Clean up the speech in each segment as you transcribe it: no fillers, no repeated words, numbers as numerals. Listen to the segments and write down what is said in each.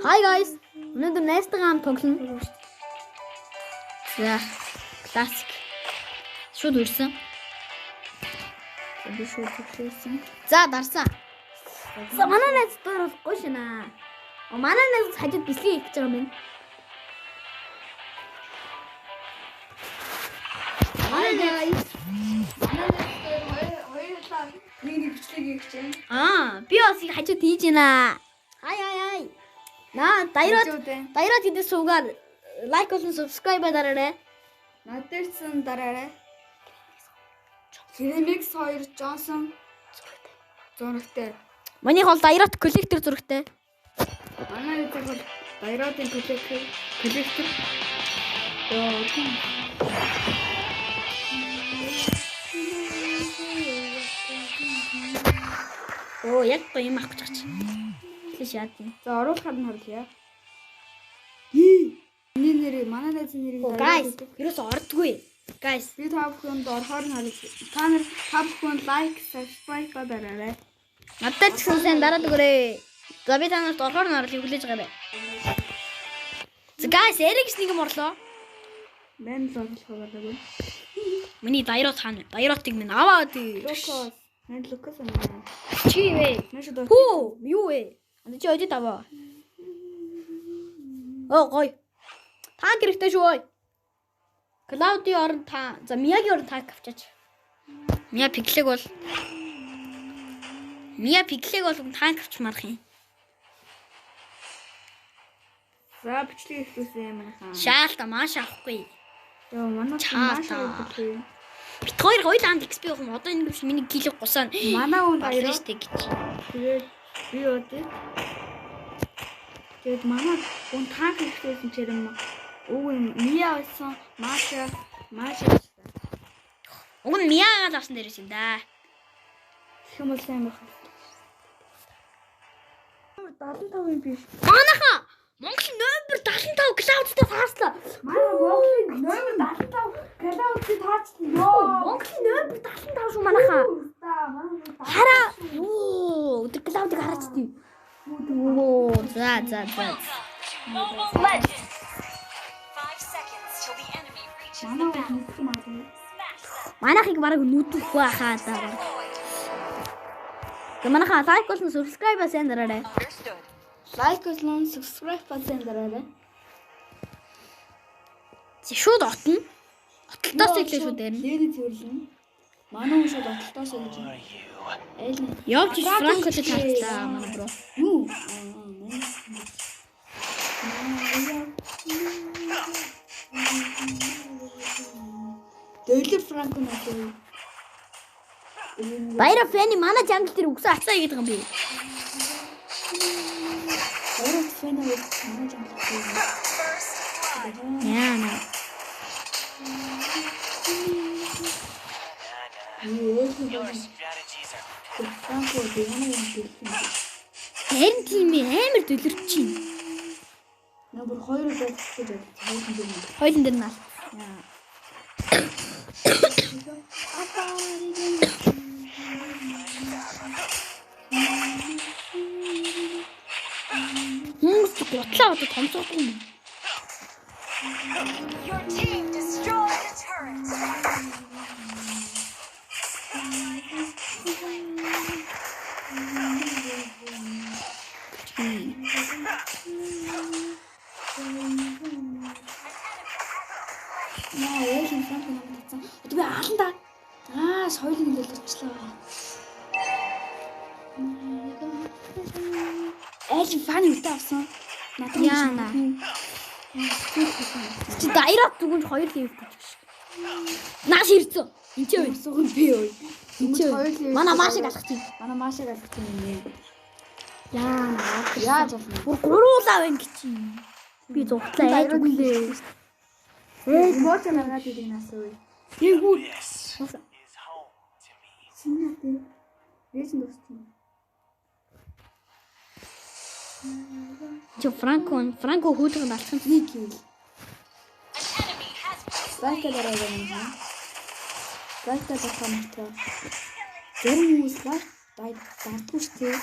Hi guys. Өнөөдөр найзтайгаа тоглоно. За. Классик. Шууд үрсэн. Би шууд үрсэн. За, дарсан. За, манай найз дарахгүй шинаа. Манай найз хажууд бэлгийн хийж байгаа юм байна. Манай найз хоёулаа нэг бичлэг хийж байна. Би бас их хажууд хийж байна. Хай. Наа, дайраад хэдээс суугаар лайк болон subscribe дараарай. Надэрсэн дараарай. Remix 2 Johnson зурагтай. Манийх бол дайраад коллектор зурагтай. Манай нэг бол дайраатын коллектор. Яг гоё юм авах гэж байгаа чи. Тэш яа тийм. За оруулахад нь харлаа. Миний нэр манай найзын нэрийг Guys, ерөөс ордгүй. Guys, би та бүхэнд орохоор нь харъя. Та нар та бүхэн лайк, subscribe дараарай. надад ч сайн дараад өгөөрэй. За би танарт орохоор нь орлыг хүлээж байгаарай. За guys, Эрикс нэг юм орлоо. Мен л оруулах байгаагүй. Миний дайрот хаана? Дайротыг минь аваад. Лукас. Мен Лукас амаа. Чи вэ? Нэшүүд. Хүү, юу вэ? Чи өдөд аваа. Гой. Танк хэрэгтэй шүү. Клаудийн орон та. За Миягийн орон танк авчаач. Мия пиклэг бол танк авч марах юм. За бичлэг ихлүүлсэн юм аа. Шаалта маш авахгүй. Яа манай Чаалта. маш авахгүй. Бит хоёулаа анд XP явах юм. Одоо энэ биш миний гилэг гусаа. Манай хүн баяраа штэ гэж. тэгээд би өдөө. Тэгээд манай хүн танк ихлүүлсэн ч юм уу. Мия байсан Маша. Уг нь Миягаа л авсан дээрээс юм да. Хэмэл сайн байх. 75 биш. Манайха Монголын номер 75 клаудтай таарслаа. Манай Монголын номер 75 клаудтай таарсан ёо. Монголын номер 75 шүү манайха. Хараа. Өдөр клаудыг хараач тийм. За. Mobile Legends. 5 seconds till the enemy reaches the battle. Манайхыг бараг нүдэх байхаа даа. Манайха лайк болон subscribe сайн дараарай. Understood. Лайк болон subscribe басан дараарай. Шууд отно. Оттолтоос иглээ шүү дээр. Лэри зөвлөн. Манай хүн шууд оттолтоос иглэж байна. Явж Франко ч таарчлаа манай бро. Юу? Дэйлэр Франко надад. Баяра фэни манай жангл дээр үгсэн атсаа гэдэг юм би. Баяр фэн аваад манай жамлах. Яана. Your strategies are Франко дэйнэ. Харин тийм амар дөлөрч юм. Набар 2 удаа гэж байна. Хойлон дээр наа. Готлаа томцоохгүй юм. Your team destroyed a turret. Яа, энэ Франко намайг татсан. Одоо би хаална да. Соёлын хэлээд очлоо. Фан үтэ авсан. Яана. Чи дайраад дүгүн 2 левел гэж. Нааш ирцэн. Энд чи үү? Суган би юу? Энд чи үү? Манай Машиг алах чинь. Манай Машиг алах чинь юм. Яана. Яаж болно? Бүр гуруулаа байна гэж чинь. Би зугтлаа яаж үглээ. Моч нараад идэг насаа. Тэг үү. This is home to me. Синати. Вэсэн дурсан. Чи Франко хөлөнд алцсан Нэг юм. An enemy has been Лайка дараагаа юм. Лайка дарахмаа. Зарим хүмүүс лайк дардгүй шүү дээ.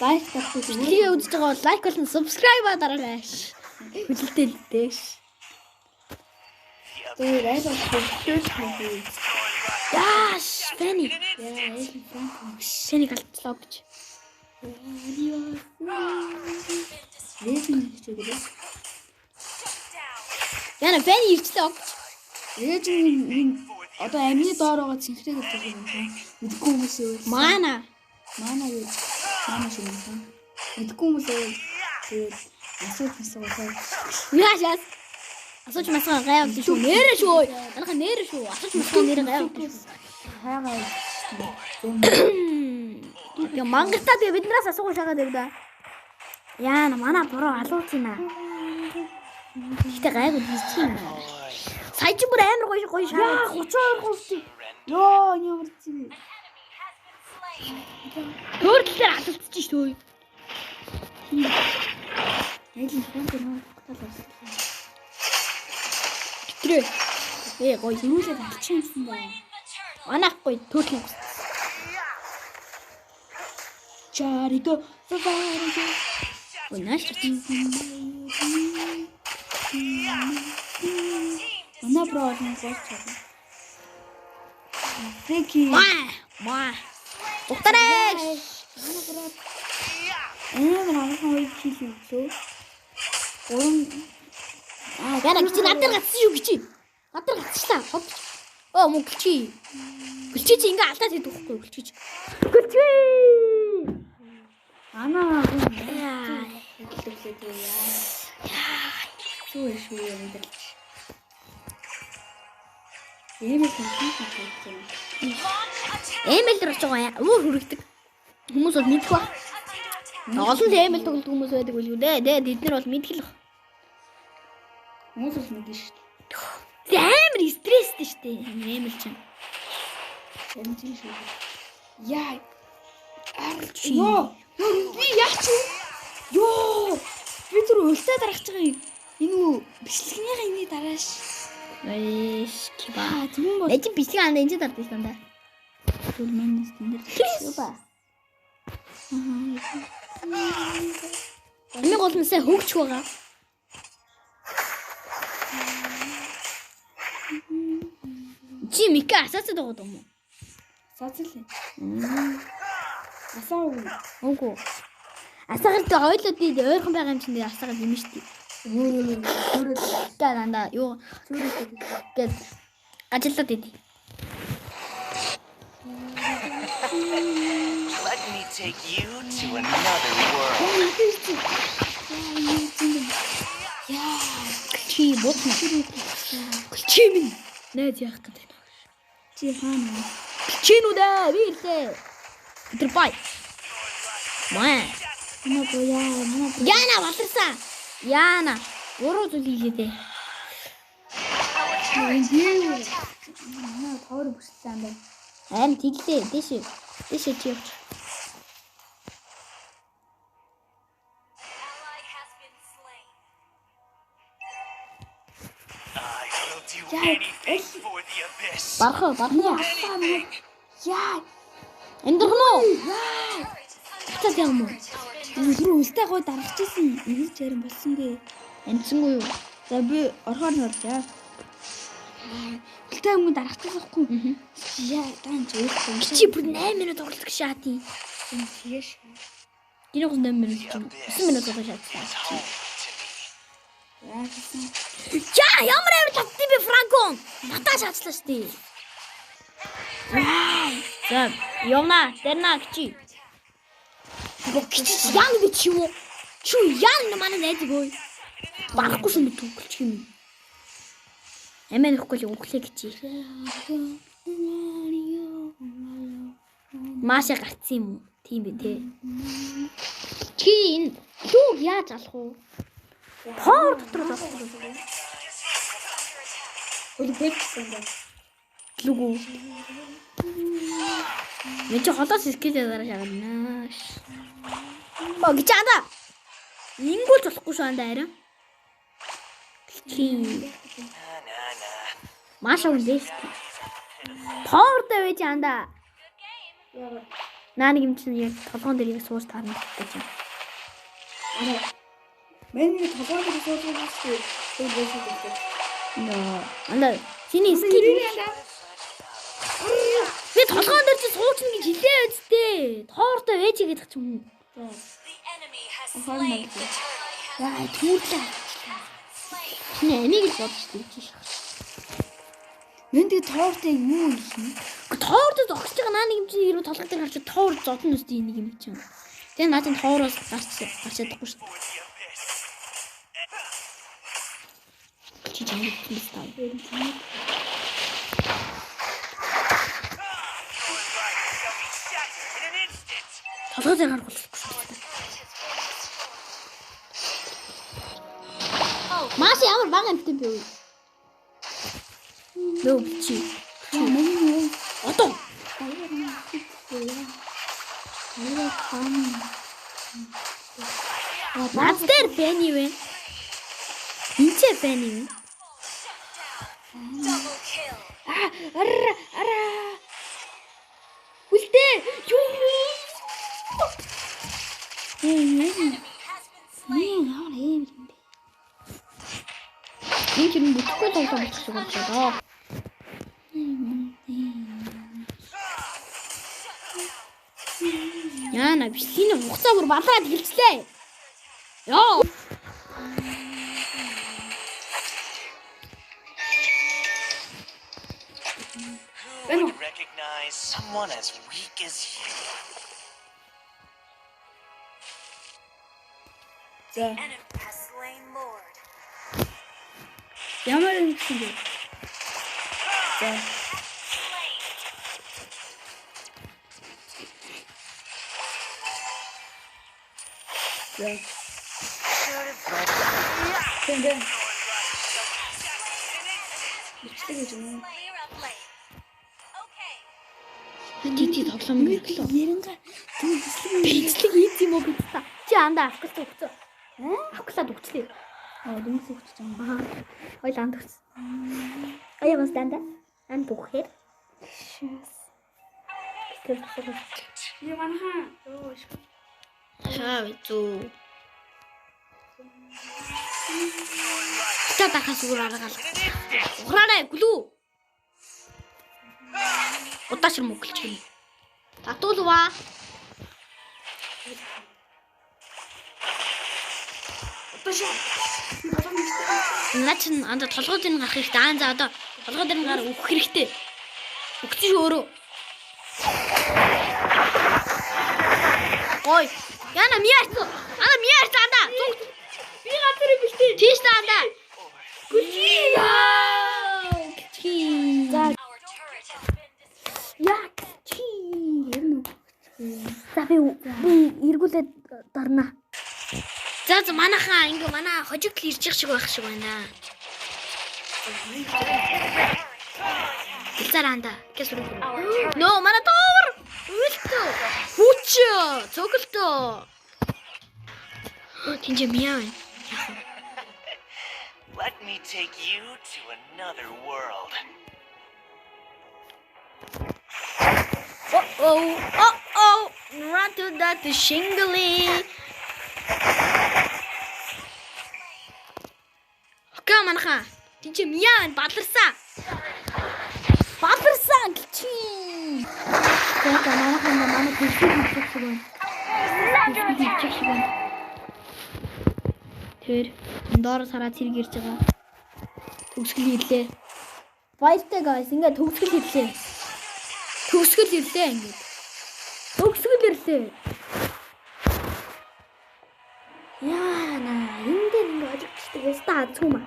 Лайк татдаг Тэгээ үзэж байгаа бол лайк болон subscribe дараарай. Хүлэлтэй л дээш. Тэгээ райл болчихлоо хаа. Яаш, Фэни. Фэни галтлаа гэж. Лезен хийчихээ. Яна Фэни ирчлээ. Лезен одоо амины доор байгаа цэнхрээ гэж байгаа юм байна. Мэдгүй хүмүүс юу вэ? Мана юу? Мана шиг юм байна. Мэдгүй хүмүүс юу? Тэгээд асууж масуугаа. яашаас асууж масгаа гайвд шүү. Нэрэ шүү. Дарга нэрэ шүү. Асууж масгаа нэрэ гайвд шүү. Хаагаа. Я мангартаа би биднээс асууж шагаад байв да. Яана мана буруу алууч ийна. Ихтэй гайгүй хийчих юм. Сая ч бүр амар гоё шаа. 32 гол. Йоо, ямар чи. Төрөлдөр асуултчих шүү. Эдийн фонт нөө таталаа. Тэрэ. Гоё Юулээ татчихсан бай. анахгүй төрөл. Чарито сафари. Унаш Она правильно зачем? Фрики. Ма. Ухтараш. Манай хой хийлээ. Яна чи надад гацсан шүү гэж. Надад гацчихлаа. Оо мөн гэлчи. Гэлчи чи ингээ алдаад идэх байхгүй гэлчи. Гэлчи. Ана. Яа. Зүү шүү юм даа. Эмэл хийх. Эмэл дөрж байгаа өөр хүрэгдэг. Хүмүүс бол мэдэх ба. Олон эмэл тоглох хүмүүс байдаг үл үү дээ. Тэд нар бол мэдэх л баг. Хүмүүс л мэдэн шүү. Амар стресстэй шүү дээ. Эмэл чинь. Эмчи шүү. Яа. Чи. Йоо. Би яач вэ? Йоо. Би түр өлтөө дарахж байгаа юм. Энэ үү бичлэгнийхээ энийг дарааш. Эш киба. Тийм бол. Эцэг бичлэг анда энэ дардсан даа. Түр манайс тэнэр. Ба. Энэ гол нь сая хөгч байгаа. Чи мика асаацад байгаа юм уу? Сацлээ. Асаа уу. Үгүй. Асаагаад ойлоод би ойрхон байгаа юм чинь асаагаад юм шүү дээ. Өөрөө Дандаа юу гээд ажиллаад идэв. Let me take you to another world. яа. Чи бодно. Чи минь найз яах гэдэг. Чи хаана? Чи нүдэ вирлээ. Тэр бай. Маа. Яна батарсан. Яна. Уруу зүйл хийлээ дээ. Манай товор бүслээ юм байна. Харин тэглээ. Дэшээ. Дэшээ чи явж. Ally has been slain. I will do anything for the abyss. Бархаа. Яа. Эндэрхнөө. Хацаад юм уу? Юу үлтэй гой дарахчихсан. Ингэж ярим болсон дээ. Амцсангүй юу? За би орхоор нөрлөө. Үлтэй юм дарахчихсахгүй. Яа, дан ч өөртөө. Чи бүр 8 минут тоглох шаати. Тийш. Гинэ 8 минут. 9 минут тоглох шаати. Яа гэсэн. Яа, ямар амар татсан би Франкон. Татаа шаатлаа штий. За, явна, дэрна чи. Чи яан гэж юм уу? Чи яан манай найз гой. Барахгүй юм төгөлч юм. Эмэн ихгүй л өглөө гэж. Маашаа гарцсан юм уу? Тийм бэ те. Чи энэ юуг яаж алах уу? Хоор дотор алах уу? Үлгэр гэсэн байна. Лүгүү. Мен ч холоос скилээ дараа шагалнаа. Оо гэж анда. Ингүүл болохгүй шүү анда арай. Чи Маша үлдээс. Поортой байж анда. Наа нэг юм чинь яг толгоон дээр яг сууж таарна гэж чинь. Миний толгой дээр сууж байгаа шүү. Тэр байсан гэдэг. Нөө. Анда чиний скил. Би толгоон дээр чи суучна гэж хэлээ үсттэй. Тоортой вэж гэдэг ч юм. The enemy has slain the turtle. Яа, түүрлээ. Чиний энийг л бодож тийж шах. Мен тэгээ тоортой юу юм? Тоортой зогсож байгаа наа нэг юм чи ирүү толгой дээр харж тоор зодно үстэй нэг юм чинь. Тэгээ наад энэ тоороос гарч чадахгүй шүү. Чи жаа хийх таа. Толгой дээр гарах болохгүй шүү. Маш ямар бага амттай би үү? Нөө чи. Одоо. Наад дээр бэни вэ? Инче бэни вэ? Double kill. Ара. Үлдээ. Юу? Enemy has been slain. Энэ чинь бүтэхгүй тоглоом болчихсон юм даа. Яна бичлэгийн хугацаа бүр балаад хэлцлээ. Йоо. Who would recognize someone as weak as you? За. Enemy has slain Lord. Ямар юм бэ? За. Slain. За. Should have read. Бичлэг гэж юм. Clear up lane. Okay. Тити тоглоом мэдлээ. Яринга тийм Бичлэг хийх юм уу бид та. Чи андаа авах гэж өгцөө. Авахлаад өгчлээ. дөнгөс өгч байгаа. Хойл анд өгсөн. Аяа бас дандаа. Анд бүхээр. Яа манайхан. Оо ш. Хаа зүү. Та дахас үгээр аргаал. Ухраарай глүү. Утааш мөглөж гин. Татуулва. Утааш. Начин анда толгой дээр гарах хэрэгтэй. Аа за одоо толгой дээр гар өгөх хэрэгтэй. Өгчих өөрөө. Ой. Яна миарч. Ана миарч анда. Би гадар биштэй. Тийш анда. Гүчи. За Our turret has been destroyed. яг чи юм. За би эргүүлээд дарна. За манайхаа ингээ манай хожиг ирж их шиг байх шиг байна. Гэлцаранда. Гэсүр. Нөө манай тоор. Үлдээ. Хүч. Цогөлтөө. Тинжэ мяа. Let me take you to another world. Oh. Run to that shingly. Окей манайхаа. Тинжэ мяа бадларсан. Бадларсан чи. Тэгээд манай хэлхий хийчих шиг байна. Тэр доороос хараад хэрэг ирж байгаа. Төгсгөл ирлээ. Баяртай guys. Ингээ төгсгөл ирлээ. Төгсгөл ирлээ ингээ. Төгсгөл ирлээ. Яна, эндээ ингээ ажигчдаг өстой азгүй маа.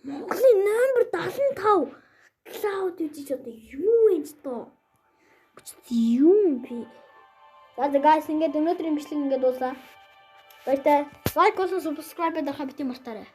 Монголын номер 75 Cloud үжиж одоо юу вэ ч тоо. Юм би. За guys ингээд өнөөдрийн бичлэг ингээд дуусаа. Баяртай. Лайк болон subscribe дарахаа бити мартаарай.